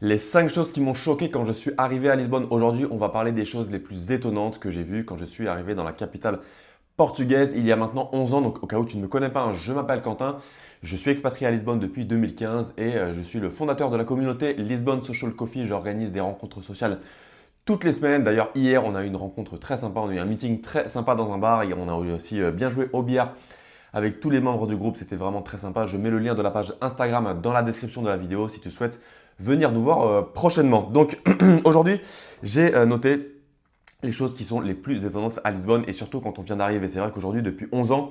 Les 5 choses qui m'ont choqué quand je suis arrivé à Lisbonne. Aujourd'hui, on va parler des choses les plus étonnantes que j'ai vues quand je suis arrivé dans la capitale portugaise il y a maintenant 11 ans. Donc, au cas où tu ne me connais pas, hein, je m'appelle Quentin. Je suis expatrié à Lisbonne depuis 2015 et je suis le fondateur de la communauté Lisbonne Social Coffee. J'organise des rencontres sociales toutes les semaines. D'ailleurs, hier, on a eu une rencontre très sympa. On a eu un meeting très sympa dans un bar et on a aussi bien joué au billard avec tous les membres du groupe. C'était vraiment très sympa. Je mets le lien de la page Instagram dans la description de la vidéo si tu souhaites venir nous voir prochainement. Donc aujourd'hui, j'ai noté les choses qui sont les plus étonnantes à Lisbonne et surtout quand on vient d'arriver. C'est vrai qu'aujourd'hui, depuis 11 ans,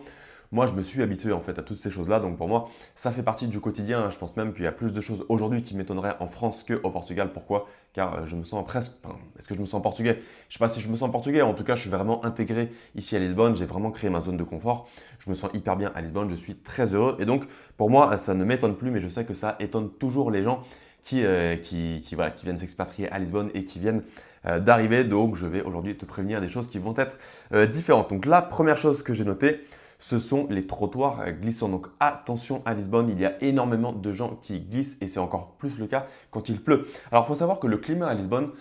moi, je me suis habitué en fait à toutes ces choses-là. Donc pour moi, ça fait partie du quotidien, hein. Je pense même qu'il y a plus de choses aujourd'hui qui m'étonneraient en France qu'au Portugal. Pourquoi? Car je me sens presque. Enfin, est-ce que je me sens portugais? Je ne sais pas si je me sens portugais. En tout cas, je suis vraiment intégré ici à Lisbonne. J'ai vraiment créé ma zone de confort. Je me sens hyper bien à Lisbonne. Je suis très heureux. Et donc, pour moi, ça ne m'étonne plus, mais je sais que ça étonne toujours les gens voilà, qui viennent s'expatrier à Lisbonne et qui viennent d'arriver. Donc, je vais aujourd'hui te prévenir des choses qui vont être différentes. Donc, la première chose que j'ai notée, ce sont les trottoirs glissants. Donc attention à Lisbonne, il y a énormément de gens qui glissent et c'est encore plus le cas quand il pleut. Alors il faut savoir que le climat à Lisbonne,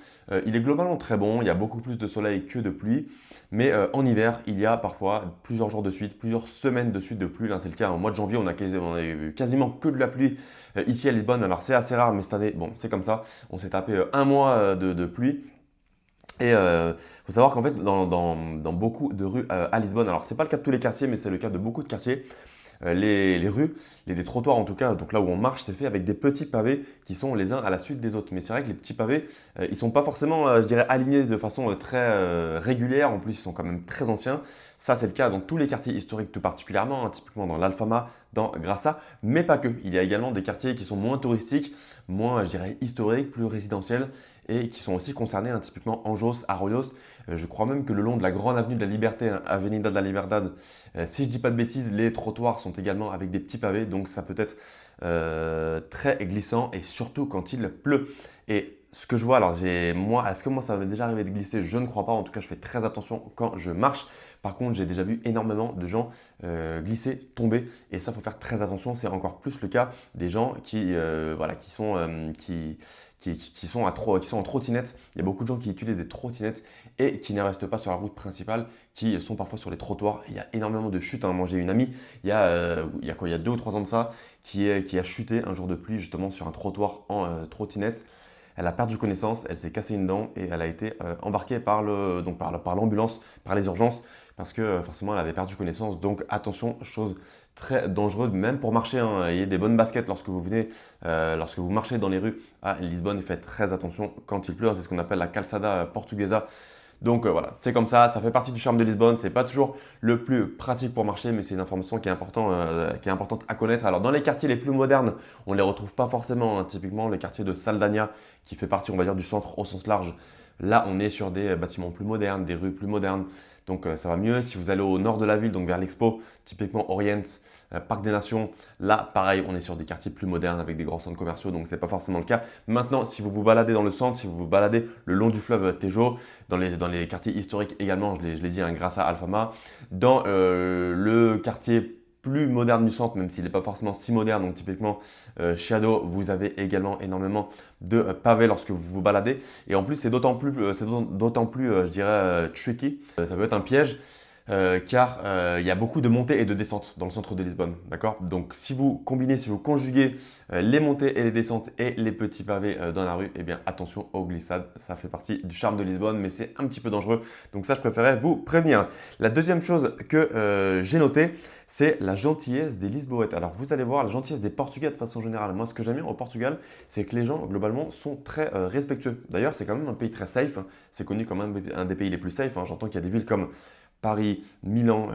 il est globalement très bon, il y a beaucoup plus de soleil que de pluie. Mais en hiver, il y a parfois plusieurs jours de suite, plusieurs semaines de suite de pluie. Là, c'est le cas. Au mois de janvier, on a eu quasiment que de la pluie ici à Lisbonne. Alors, c'est assez rare, mais cette année, bon, c'est comme ça. On s'est tapé un mois de pluie. Et faut savoir qu'en fait, dans beaucoup de rues à Lisbonne, alors c'est pas le cas de tous les quartiers, mais c'est le cas de beaucoup de quartiers, les rues, les trottoirs en tout cas, donc là où on marche, c'est fait avec des petits pavés qui sont les uns à la suite des autres. Mais c'est vrai que les petits pavés, ils sont pas forcément, je dirais, alignés de façon très régulière. En plus, ils sont quand même très anciens. Ça, c'est le cas dans tous les quartiers historiques, tout particulièrement, hein, typiquement dans l'Alfama, dans Grassa, mais pas que. Il y a également des quartiers qui sont moins touristiques, moins, je dirais, historiques, plus résidentiels et qui sont aussi concernés, hein, typiquement Anjos, Arroyos. Je crois même que le long de la grande avenue de la Liberté, hein, Avenida de la Liberdade, si je dis pas de bêtises, les trottoirs sont également avec des petits pavés, donc ça peut être très glissant et surtout quand il pleut. Et ce que je vois, alors moi, est-ce que moi ça m'est déjà arrivé de glisser? Je ne crois pas, en tout cas je fais très attention quand je marche. Par contre, j'ai déjà vu énormément de gens glisser, tomber et ça, il faut faire très attention. C'est encore plus le cas des gens voilà, qui sont en trottinette. Il y a beaucoup de gens qui utilisent des trottinettes et qui ne restent pas sur la route principale, qui sont parfois sur les trottoirs. Il y a énormément de chutes, hein. Moi, j'ai une amie, il y a 2 ou 3 ans de ça, qui a chuté un jour de pluie justement sur un trottoir en trottinette. Elle a perdu connaissance, elle s'est cassé une dent et elle a été embarquée par l'ambulance, par les urgences, parce que forcément elle avait perdu connaissance. Donc attention, chose très dangereuse, même pour marcher, hein. Ayez des bonnes baskets lorsque vous marchez dans les rues à Lisbonne. Faites très attention quand il pleut, hein. C'est ce qu'on appelle la calçada portuguesa. Donc voilà, c'est comme ça fait partie du charme de Lisbonne. C'est pas toujours le plus pratique pour marcher, mais c'est une information qui est importante à connaître. Alors dans les quartiers les plus modernes, on ne les retrouve pas forcément, hein. Typiquement le quartier de Saldania, qui fait partie, on va dire, du centre au sens large. Là, on est sur des bâtiments plus modernes, des rues plus modernes. Donc ça va mieux. Si vous allez au nord de la ville, donc vers l'Expo, typiquement Orient, Parc des Nations, là, pareil, on est sur des quartiers plus modernes avec des grands centres commerciaux, donc ce n'est pas forcément le cas. Maintenant, si vous vous baladez dans le centre, si vous vous baladez le long du fleuve Tejo, dans les quartiers historiques également, je l'ai dit, hein, grâce à Alfama, dans le quartier plus moderne du centre, même s'il n'est pas forcément si moderne, donc typiquement Shadow, vous avez également énormément de pavés lorsque vous vous baladez. Et en plus, c'est d'autant plus, je dirais, tricky, ça peut être un piège car il y a beaucoup de montées et de descentes dans le centre de Lisbonne. D'accord? Donc si vous combinez, si vous conjuguez les montées et les descentes et les petits pavés dans la rue, eh bien attention aux glissades. Ça fait partie du charme de Lisbonne, mais c'est un petit peu dangereux. Donc ça, je préférais vous prévenir. La deuxième chose que j'ai notée, c'est la gentillesse des Lisboètes. Alors vous allez voir la gentillesse des Portugais de façon générale. Moi, ce que j'aime bien au Portugal, c'est que les gens, globalement, sont très respectueux. D'ailleurs, c'est quand même un pays très safe, hein. C'est connu comme un des pays les plus safe, hein. J'entends qu'il y a des villes comme Paris, Milan,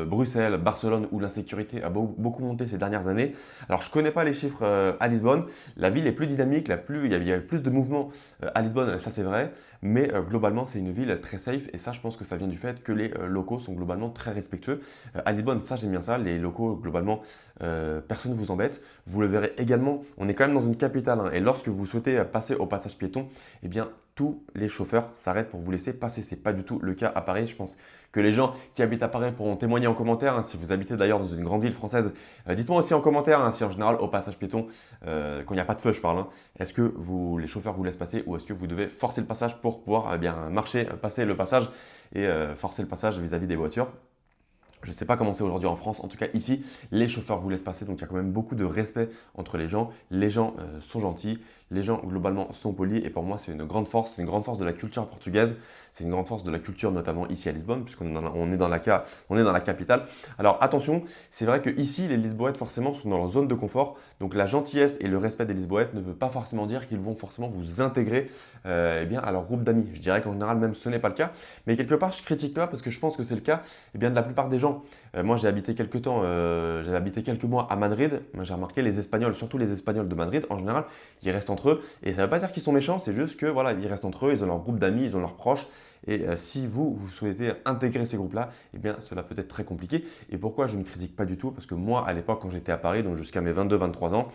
Bruxelles, Barcelone, où l'insécurité a beaucoup monté ces dernières années. Alors, je ne connais pas les chiffres à Lisbonne. La ville est plus dynamique, il y a plus de mouvements à Lisbonne, ça c'est vrai. Mais globalement, c'est une ville très safe. Et ça, je pense que ça vient du fait que les locaux sont globalement très respectueux. À Lisbonne, ça, j'aime bien ça. Les locaux, globalement, personne ne vous embête. Vous le verrez également, on est quand même dans une capitale, hein. Et lorsque vous souhaitez passer au passage piéton, eh bien, tous les chauffeurs s'arrêtent pour vous laisser passer. Ce n'est pas du tout le cas à Paris. Je pense que les gens qui habitent à Paris pourront témoigner en commentaire. Si vous habitez d'ailleurs dans une grande ville française, dites-moi aussi en commentaire si en général au passage piéton, quand il n'y a pas de feu, je parle, est-ce que les chauffeurs vous laissent passer ou est-ce que vous devez forcer le passage pour pouvoir marcher, passer le passage et forcer le passage vis-à-vis des voitures. Je ne sais pas comment c'est aujourd'hui en France, en tout cas ici, les chauffeurs vous laissent passer, donc il y a quand même beaucoup de respect entre les gens. Les gens sont gentils, les gens globalement sont polis et pour moi c'est une grande force de la culture portugaise, c'est une grande force de la culture notamment ici à Lisbonne puisqu'on est dans la capitale. Alors attention, c'est vrai que ici les Lisboètes forcément sont dans leur zone de confort, donc la gentillesse et le respect des Lisboètes ne veut pas forcément dire qu'ils vont forcément vous intégrer à leur groupe d'amis. Je dirais qu'en général même ce n'est pas le cas, mais quelque part je critique pas parce que je pense que c'est le cas de la plupart des gens. Moi, j'ai habité quelques mois à Madrid. Moi, j'ai remarqué les Espagnols, surtout les Espagnols de Madrid, en général, ils restent entre eux. Et ça ne veut pas dire qu'ils sont méchants, c'est juste que voilà, ils restent entre eux, ils ont leur groupe d'amis, ils ont leurs proches. Et si vous souhaitez intégrer ces groupes-là, eh bien, cela peut être très compliqué. Et pourquoi je ne critique pas du tout? Parce que moi, à l'époque, quand j'étais à Paris, donc jusqu'à mes 22-23 ans,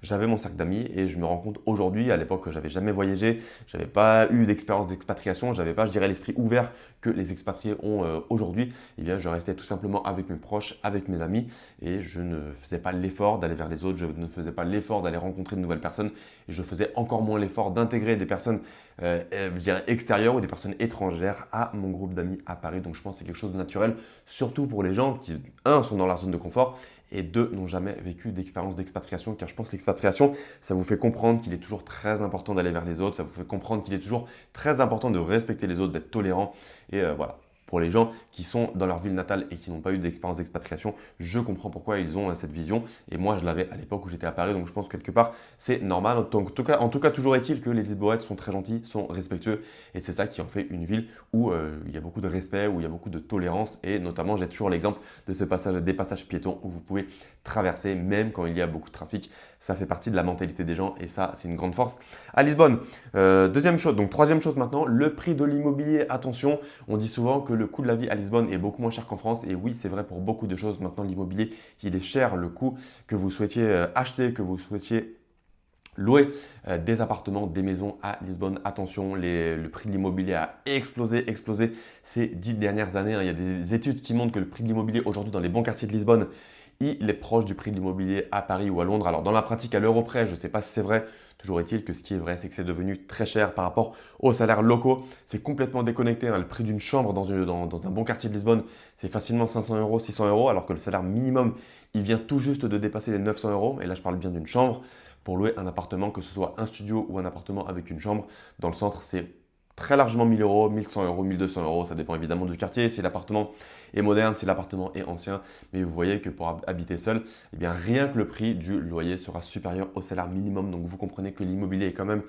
j'avais mon cercle d'amis et je me rends compte aujourd'hui, à l'époque, que j'avais jamais voyagé, j'avais pas eu d'expérience d'expatriation, j'avais pas, je dirais, l'esprit ouvert que les expatriés ont aujourd'hui. Eh bien, je restais tout simplement avec mes proches, avec mes amis et je ne faisais pas l'effort d'aller vers les autres, je ne faisais pas l'effort d'aller rencontrer de nouvelles personnes et je faisais encore moins l'effort d'intégrer des personnes je dirais extérieures ou des personnes étrangères à mon groupe d'amis à Paris. Donc, je pense que c'est quelque chose de naturel, surtout pour les gens qui, un, sont dans leur zone de confort et deux, n'ont jamais vécu d'expérience d'expatriation, car je pense que l'expatriation, ça vous fait comprendre qu'il est toujours très important d'aller vers les autres, ça vous fait comprendre qu'il est toujours très important de respecter les autres, d'être tolérant, et voilà. Pour les gens qui sont dans leur ville natale et qui n'ont pas eu d'expérience d'expatriation, je comprends pourquoi ils ont cette vision. Et moi, je l'avais à l'époque où j'étais à Paris, donc je pense que quelque part, c'est normal. En tout cas, toujours est-il que les Lisboètes sont très gentils, sont respectueux. Et c'est ça qui en fait une ville où il y a beaucoup de respect, où il y a beaucoup de tolérance. Et notamment, j'ai toujours l'exemple de des passages piétons où vous pouvez traverser, même quand il y a beaucoup de trafic. Ça fait partie de la mentalité des gens et ça, c'est une grande force. À Lisbonne, deuxième chose, donc troisième chose maintenant, le prix de l'immobilier. Attention, on dit souvent que le coût de la vie à Lisbonne est beaucoup moins cher qu'en France. Et oui, c'est vrai pour beaucoup de choses. Maintenant, l'immobilier, il est cher. Le coût que vous souhaitiez acheter, que vous souhaitiez louer des appartements, des maisons à Lisbonne. Attention, le prix de l'immobilier a explosé ces 10 dernières années. Il y a des études qui montrent que le prix de l'immobilier aujourd'hui dans les bons quartiers de Lisbonne, il est proche du prix de l'immobilier à Paris ou à Londres. Alors dans la pratique, à l'euro près, je ne sais pas si c'est vrai. Toujours est-il que ce qui est vrai, c'est que c'est devenu très cher par rapport aux salaires locaux. C'est complètement déconnecté. Le prix d'une chambre dans un bon quartier de Lisbonne, c'est facilement 500 euros, 600 euros, alors que le salaire minimum, il vient tout juste de dépasser les 900 euros. Et là, je parle bien d'une chambre. Pour louer un appartement, que ce soit un studio ou un appartement avec une chambre, dans le centre, c'est très largement 1000 euros, 1100 euros, 1200 euros. Ça dépend évidemment du quartier, si l'appartement est moderne, si l'appartement est ancien. Mais vous voyez que pour habiter seul, eh bien, rien que le prix du loyer sera supérieur au salaire minimum. Donc vous comprenez que l'immobilier est quand même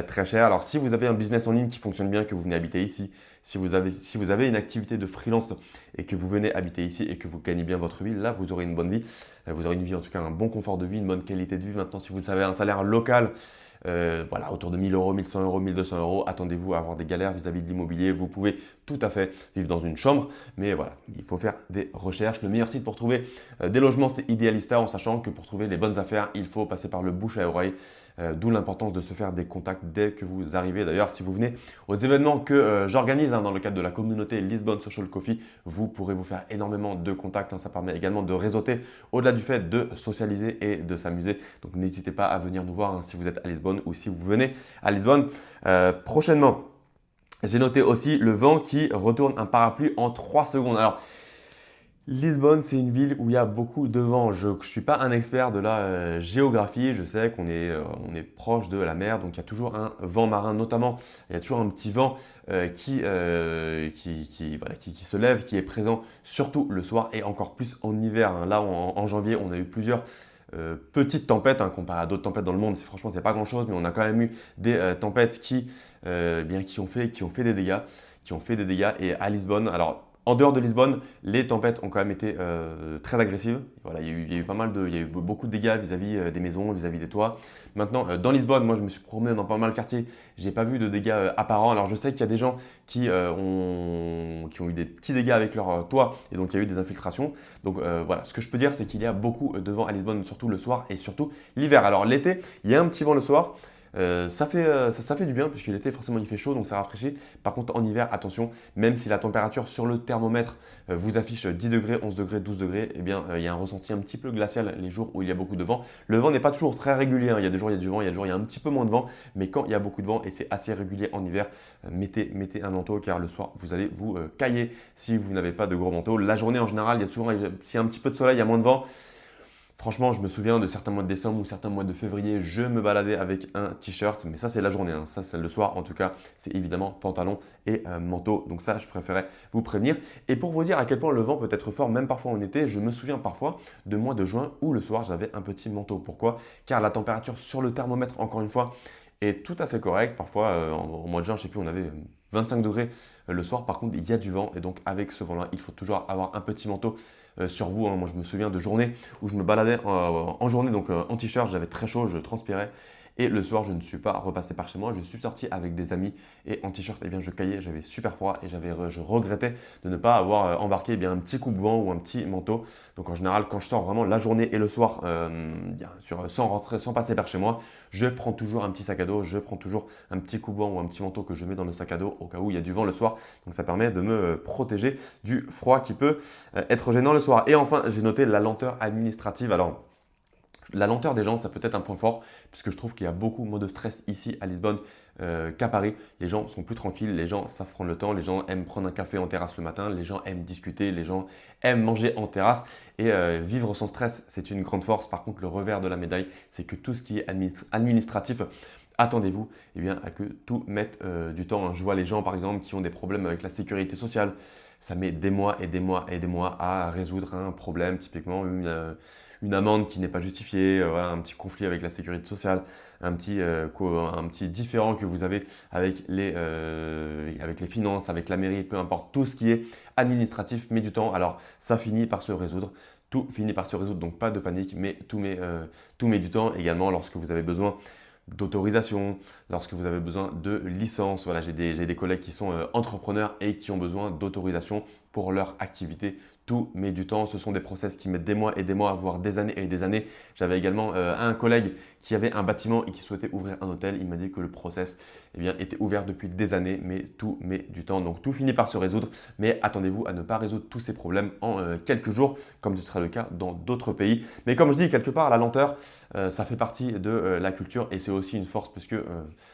très cher. Alors si vous avez un business en ligne qui fonctionne bien, que vous venez habiter ici, si vous avez une activité de freelance et que vous venez habiter ici et que vous gagnez bien votre vie, là vous aurez une bonne vie. Vous aurez une vie, en tout cas un bon confort de vie, une bonne qualité de vie. Maintenant, si vous avez un salaire local, autour de 1000 euros, 1100 euros, 1200 euros, attendez-vous à avoir des galères vis-à-vis de l'immobilier. Vous pouvez tout à fait vivre dans une chambre, mais voilà, il faut faire des recherches. Le meilleur site pour trouver des logements, c'est Idealista, en sachant que pour trouver les bonnes affaires, il faut passer par le bouche à oreille. D'où l'importance de se faire des contacts dès que vous arrivez. D'ailleurs, si vous venez aux événements que j'organise dans le cadre de la communauté Lisbonne Social Coffee, vous pourrez vous faire énormément de contacts. Ça permet également de réseauter au-delà du fait de socialiser et de s'amuser. Donc n'hésitez pas à venir nous voir si vous êtes à Lisbonne ou si vous venez à Lisbonne prochainement. J'ai noté aussi le vent qui retourne un parapluie en 3 secondes. Alors, Lisbonne, c'est une ville où il y a beaucoup de vent. Je ne suis pas un expert de la géographie. Je sais qu'on est proche de la mer, donc il y a toujours un vent marin, notamment. Il y a toujours un petit vent qui se lève, qui est présent surtout le soir et encore plus en hiver. Là, en janvier, on a eu plusieurs petites tempêtes comparé à d'autres tempêtes dans le monde. Franchement, c'est pas grand-chose, mais on a quand même eu des tempêtes qui ont fait des dégâts, Et à Lisbonne, alors en dehors de Lisbonne, les tempêtes ont quand même été très agressives. Voilà, il y a eu beaucoup de dégâts vis-à-vis des maisons, vis-à-vis des toits. Maintenant, dans Lisbonne, moi je me suis promené dans pas mal de quartiers, j'ai pas vu de dégâts apparents. Alors je sais qu'il y a des gens qui ont eu des petits dégâts avec leur toit et donc il y a eu des infiltrations. Donc voilà, ce que je peux dire, c'est qu'il y a beaucoup de vent à Lisbonne, surtout le soir et surtout l'hiver. Alors l'été, il y a un petit vent le soir. Ça fait du bien puisque l'été, forcément, il fait chaud, donc ça rafraîchit. Par contre, en hiver, attention, même si la température sur le thermomètre vous affiche 10 degrés, 11 degrés, 12 degrés, eh bien, il y a un ressenti un petit peu glacial les jours où il y a beaucoup de vent. Le vent n'est pas toujours très régulier, hein. Il y a des jours, il y a du vent, il y a des jours, il y a un petit peu moins de vent. Mais quand il y a beaucoup de vent et c'est assez régulier en hiver, mettez un manteau car le soir, vous allez vous cailler si vous n'avez pas de gros manteau. La journée, en général, il y a souvent, s'il y a un petit peu de soleil, il y a moins de vent. Franchement, je me souviens de certains mois de décembre ou certains mois de février, je me baladais avec un t-shirt, mais ça c'est la journée, hein. Ça c'est le soir en tout cas, c'est évidemment pantalon et manteau. Donc ça, je préférais vous prévenir. Et pour vous dire à quel point le vent peut être fort, même parfois en été, je me souviens parfois de mois de juin où le soir j'avais un petit manteau. Pourquoi? Car la température sur le thermomètre, encore une fois, est tout à fait correcte. Parfois, au mois de juin, je ne sais plus, on avait 25 degrés le soir. Par contre, il y a du vent et donc avec ce vent-là, il faut toujours avoir un petit manteau sur vous, hein. Moi, je me souviens de journées où je me baladais en journée, donc en t-shirt, j'avais très chaud, je transpirais. Et le soir, je ne suis pas repassé par chez moi, je suis sorti avec des amis et en t-shirt, eh bien, je caillais, j'avais super froid et je regrettais de ne pas avoir embarqué un petit coupe-vent ou un petit manteau. Donc en général, quand je sors vraiment la journée et le soir, sans rentrer, sans passer par chez moi, je prends toujours un petit sac à dos, je prends toujours un petit coupe-vent ou un petit manteau que je mets dans le sac à dos au cas où il y a du vent le soir. Donc ça permet de me protéger du froid qui peut être gênant le soir. Et enfin, j'ai noté la lenteur administrative. Alors, la lenteur des gens, ça peut être un point fort, puisque je trouve qu'il y a beaucoup moins de stress ici à Lisbonne qu'à Paris. Les gens sont plus tranquilles, les gens savent prendre le temps, les gens aiment prendre un café en terrasse le matin, les gens aiment discuter, les gens aiment manger en terrasse. Et vivre sans stress, c'est une grande force. Par contre, le revers de la médaille, c'est que tout ce qui est administratif, attendez-vous à que tout mette du temps, hein. Je vois les gens, par exemple, qui ont des problèmes avec la sécurité sociale. Ça met des mois et des mois et des mois à résoudre un problème, typiquement une amende qui n'est pas justifiée, voilà, un petit conflit avec la sécurité sociale, un petit différend que vous avez avec les finances, avec la mairie, peu importe, tout ce qui est administratif met du temps. Alors, ça finit par se résoudre. Tout finit par se résoudre, donc pas de panique, mais tout met du temps. Également, lorsque vous avez besoin d'autorisation, lorsque vous avez besoin de licence. Voilà, j'ai des collègues qui sont entrepreneurs et qui ont besoin d'autorisation pour leur activité. Tout met du temps, ce sont des process qui mettent des mois et des mois, voire des années et des années. J'avais également un collègue qui avait un bâtiment et qui souhaitait ouvrir un hôtel. Il m'a dit que le process était ouvert depuis des années, mais tout met du temps. Donc tout finit par se résoudre, mais attendez-vous à ne pas résoudre tous ces problèmes en quelques jours, comme ce sera le cas dans d'autres pays. Mais comme je dis, quelque part, la lenteur, ça fait partie de la culture et c'est aussi une force puisque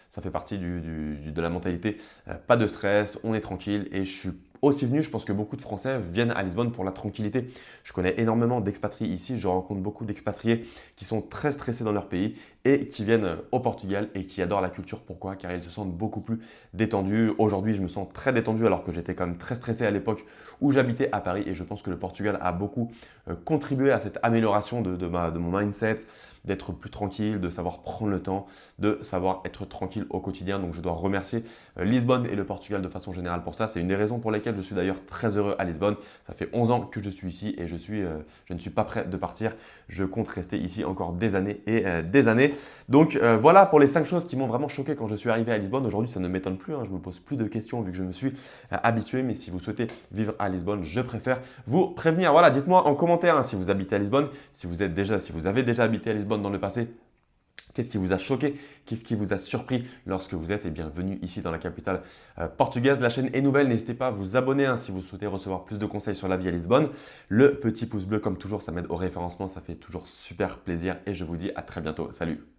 ça fait partie de la mentalité. Pas de stress, on est tranquille et je suis aussi venu, je pense que beaucoup de Français viennent à Lisbonne pour la tranquillité. Je connais énormément d'expatriés ici, je rencontre beaucoup d'expatriés qui sont très stressés dans leur pays et qui viennent au Portugal et qui adorent la culture. Pourquoi? Car ils se sentent beaucoup plus détendus. Aujourd'hui, je me sens très détendu alors que j'étais quand même très stressé à l'époque où j'habitais à Paris et je pense que le Portugal a beaucoup contribué à cette amélioration de mon mindset, d'être plus tranquille, de savoir prendre le temps, de savoir être tranquille au quotidien. Donc je dois remercier Lisbonne et le Portugal de façon générale pour ça. C'est une des raisons pour lesquelles je suis d'ailleurs très heureux à Lisbonne. Ça fait 11 ans que je suis ici et je ne suis pas prêt de partir. Je compte rester ici encore des années et des années. Donc voilà pour les 5 choses qui m'ont vraiment choqué quand je suis arrivé à Lisbonne. Aujourd'hui, ça ne m'étonne plus, hein. Je ne me pose plus de questions vu que je me suis habitué. Mais si vous souhaitez vivre à Lisbonne, je préfère vous prévenir. Voilà, dites-moi en commentaire, hein, si vous habitez à Lisbonne, si vous avez déjà habité à Lisbonne dans le passé. Qu'est-ce qui vous a choqué? Qu'est-ce qui vous a surpris lorsque vous êtes venu ici dans la capitale portugaise? La chaîne est nouvelle, n'hésitez pas à vous abonner hein, si vous souhaitez recevoir plus de conseils sur la vie à Lisbonne. Le petit pouce bleu, comme toujours, ça m'aide au référencement, ça fait toujours super plaisir et je vous dis à très bientôt. Salut!